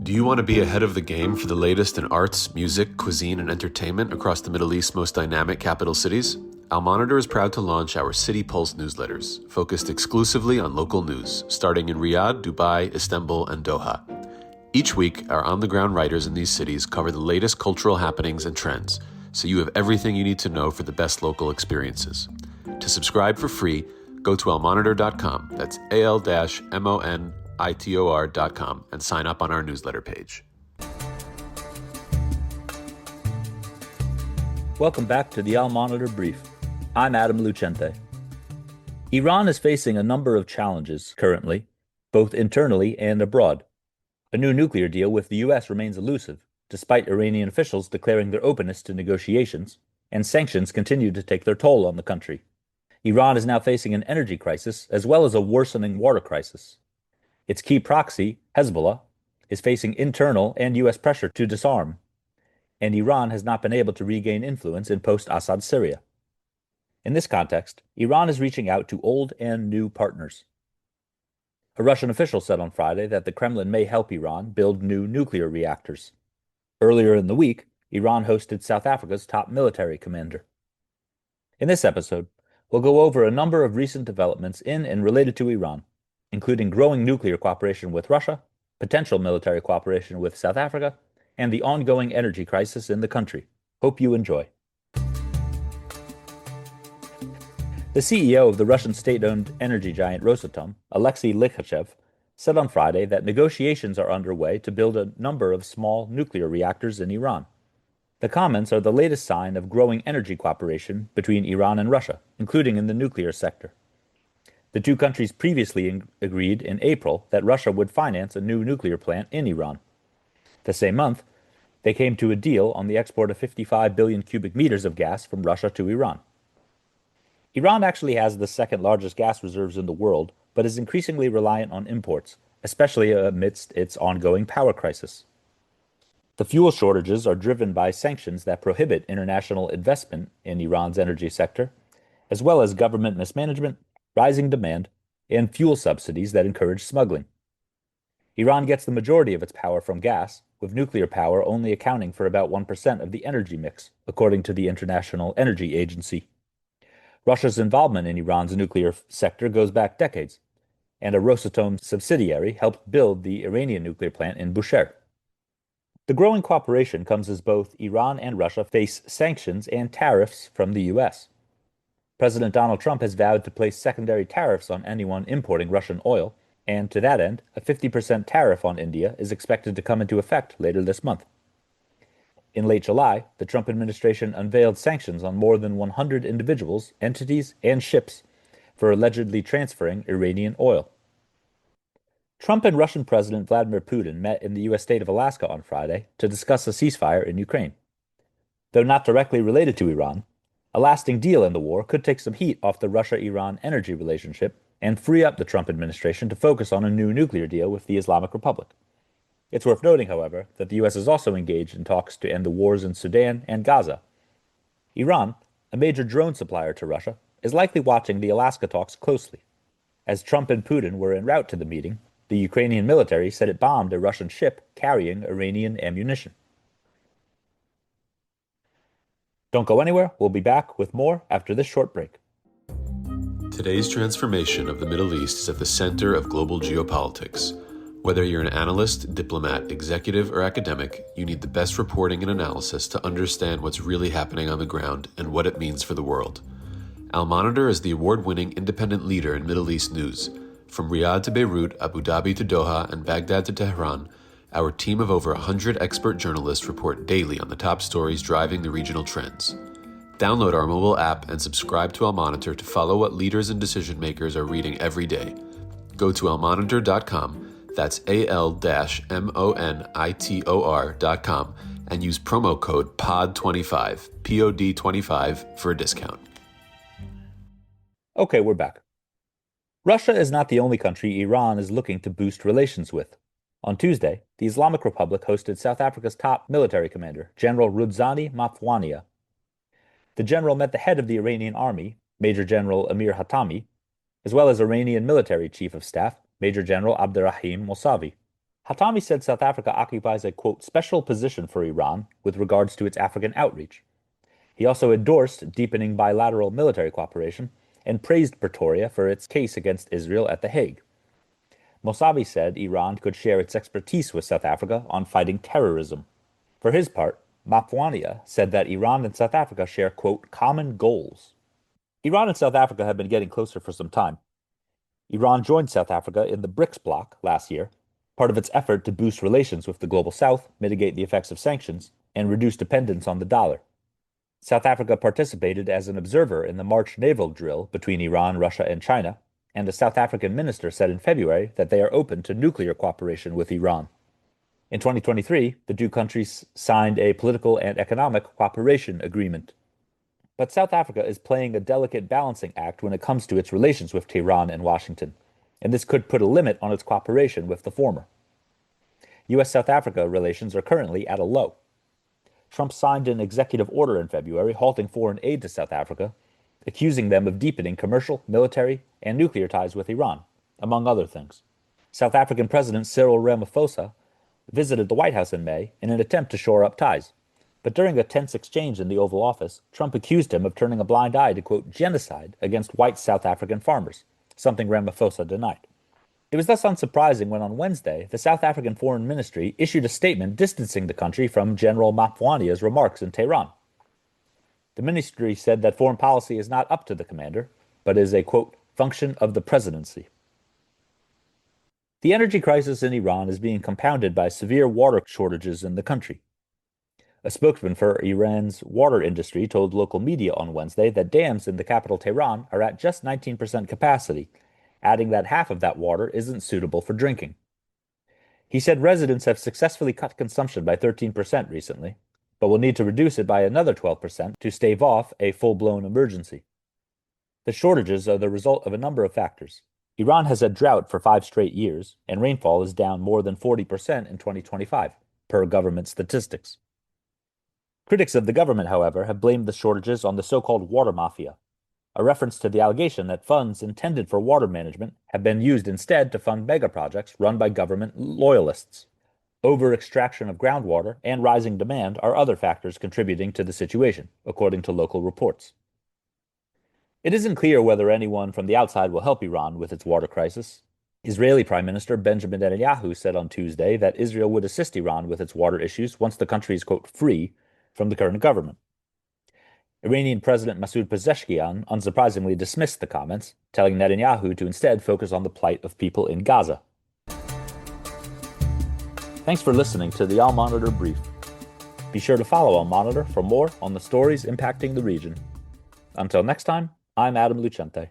Do you want to be ahead of the game for the latest in arts, music, cuisine, and entertainment across the Middle East's most dynamic capital cities? Al Monitor is proud to launch our City Pulse newsletters, focused exclusively on local news, starting in Riyadh, Dubai, Istanbul, and Doha. Each week, our on-the-ground writers in these cities cover the latest cultural happenings and trends, so you have everything you need to know for the best local experiences. To subscribe for free, go to almonitor.com, that's al-monitor.com, and sign up on our newsletter page. Welcome back to the Al Monitor Brief. I'm Adam Lucente. Iran is facing a number of challenges currently, both internally and abroad. A new nuclear deal with the U.S. remains elusive, despite Iranian officials declaring their openness to negotiations, and sanctions continue to take their toll on the country. Iran is now facing an energy crisis as well as a worsening water crisis. Its key proxy, Hezbollah, is facing internal and U.S. pressure to disarm, and Iran has not been able to regain influence in post-Assad Syria. In this context, Iran is reaching out to old and new partners. A Russian official said on Friday that the Kremlin may help Iran build new nuclear reactors. Earlier in the week, Iran hosted South Africa's top military commander. In this episode, we'll go over a number of recent developments in and related to Iran, including growing nuclear cooperation with Russia, potential military cooperation with South Africa, and the ongoing energy crisis in the country. Hope you enjoy. The CEO of the Russian state-owned energy giant Rosatom, Alexei Likhachev, said on Friday that negotiations are underway to build a number of small nuclear reactors in Iran. The comments are the latest sign of growing energy cooperation between Iran and Russia, including in the nuclear sector. The two countries previously agreed in April that Russia would finance a new nuclear plant in Iran. The same month, they came to a deal on the export of 55 billion cubic meters of gas from Russia to Iran. Iran actually has the second largest gas reserves in the world, but is increasingly reliant on imports, especially amidst its ongoing power crisis. The fuel shortages are driven by sanctions that prohibit international investment in Iran's energy sector, as well as government mismanagement, rising demand, and fuel subsidies that encourage smuggling. Iran gets the majority of its power from gas, with nuclear power only accounting for about 1% of the energy mix, according to the International Energy Agency. Russia's involvement in Iran's nuclear sector goes back decades, and a Rosatom subsidiary helped build the Iranian nuclear plant in Bushehr. The growing cooperation comes as both Iran and Russia face sanctions and tariffs from the U.S. President Donald Trump has vowed to place secondary tariffs on anyone importing Russian oil, and to that end, a 50% tariff on India is expected to come into effect later this month. In late July, the Trump administration unveiled sanctions on more than 100 individuals, entities, and ships for allegedly transferring Iranian oil. Trump and Russian President Vladimir Putin met in the U.S. state of Alaska on Friday to discuss a ceasefire in Ukraine. Though not directly related to Iran, a lasting deal in the war could take some heat off the Russia-Iran energy relationship and free up the Trump administration to focus on a new nuclear deal with the Islamic Republic. It's worth noting, however, that the U.S. is also engaged in talks to end the wars in Sudan and Gaza. Iran, a major drone supplier to Russia, is likely watching the Alaska talks closely. As Trump and Putin were en route to the meeting, the Ukrainian military said it bombed a Russian ship carrying Iranian ammunition. Don't go anywhere. We'll be back with more after this short break. Today's transformation of the Middle East is at the center of global geopolitics. Whether you're an analyst, diplomat, executive, or academic, you need the best reporting and analysis to understand what's really happening on the ground and what it means for the world. Al Monitor is the award-winning independent leader in Middle East news. From Riyadh to Beirut, Abu Dhabi to Doha, and Baghdad to Tehran, our team of over 100 expert journalists report daily on the top stories driving the regional trends. Download our mobile app and subscribe to Al Monitor to follow what leaders and decision makers are reading every day. Go to almonitor.com, that's AL-MONITOR.com, and use promo code POD25, POD25, for a discount. Okay, we're back. Russia is not the only country Iran is looking to boost relations with. On Tuesday, the Islamic Republic hosted South Africa's top military commander, General Rudzani Mapwania. The general met the head of the Iranian army, Major General Amir Hatami, as well as Iranian military chief of staff, Major General Abdurrahim Mousavi. Hatami said South Africa occupies a, quote, special position for Iran with regards to its African outreach. He also endorsed deepening bilateral military cooperation and praised Pretoria for its case against Israel at The Hague. Mosavi said Iran could share its expertise with South Africa on fighting terrorism. For his part, Mapwania said that Iran and South Africa share, quote, common goals. Iran and South Africa have been getting closer for some time. Iran joined South Africa in the BRICS bloc last year, part of its effort to boost relations with the global south, mitigate the effects of sanctions, and reduce dependence on the dollar. South Africa participated as an observer in the March naval drill between Iran, Russia, and China, and a South African minister said in February that they are open to nuclear cooperation with Iran. In 2023, the two countries signed a political and economic cooperation agreement. But South Africa is playing a delicate balancing act when it comes to its relations with Tehran and Washington, and this could put a limit on its cooperation with the former. U.S.-South Africa relations are currently at a low. Trump signed an executive order in February halting foreign aid to South Africa, accusing them of deepening commercial, military, and nuclear ties with Iran, among other things. South African President Cyril Ramaphosa visited the White House in May in an attempt to shore up ties. But during a tense exchange in the Oval Office, Trump accused him of turning a blind eye to, quote, genocide against white South African farmers, something Ramaphosa denied. It was thus unsurprising when on Wednesday, the South African Foreign Ministry issued a statement distancing the country from General Mapwania's remarks in Tehran. The ministry said that foreign policy is not up to the commander, but is a, quote, function of the presidency. The energy crisis in Iran is being compounded by severe water shortages in the country. A spokesman for Iran's water industry told local media on Wednesday that dams in the capital Tehran are at just 19% capacity, adding that half of that water isn't suitable for drinking. He said residents have successfully cut consumption by 13% recently, but will need to reduce it by another 12% to stave off a full-blown emergency. The shortages are the result of a number of factors. Iran has had drought for 5 straight years, and rainfall is down more than 40% in 2025, per government statistics. Critics of the government, however, have blamed the shortages on the so-called water mafia, a reference to the allegation that funds intended for water management have been used instead to fund megaprojects run by government loyalists. Over-extraction of groundwater and rising demand are other factors contributing to the situation, according to local reports. It isn't clear whether anyone from the outside will help Iran with its water crisis. Israeli Prime Minister Benjamin Netanyahu said on Tuesday that Israel would assist Iran with its water issues once the country is, quote, free from the current government. Iranian President Masoud Pezeshkian unsurprisingly dismissed the comments, telling Netanyahu to instead focus on the plight of people in Gaza. Thanks for listening to the Al Monitor Brief. Be sure to follow Al Monitor for more on the stories impacting the region. Until next time, I'm Adam Lucente.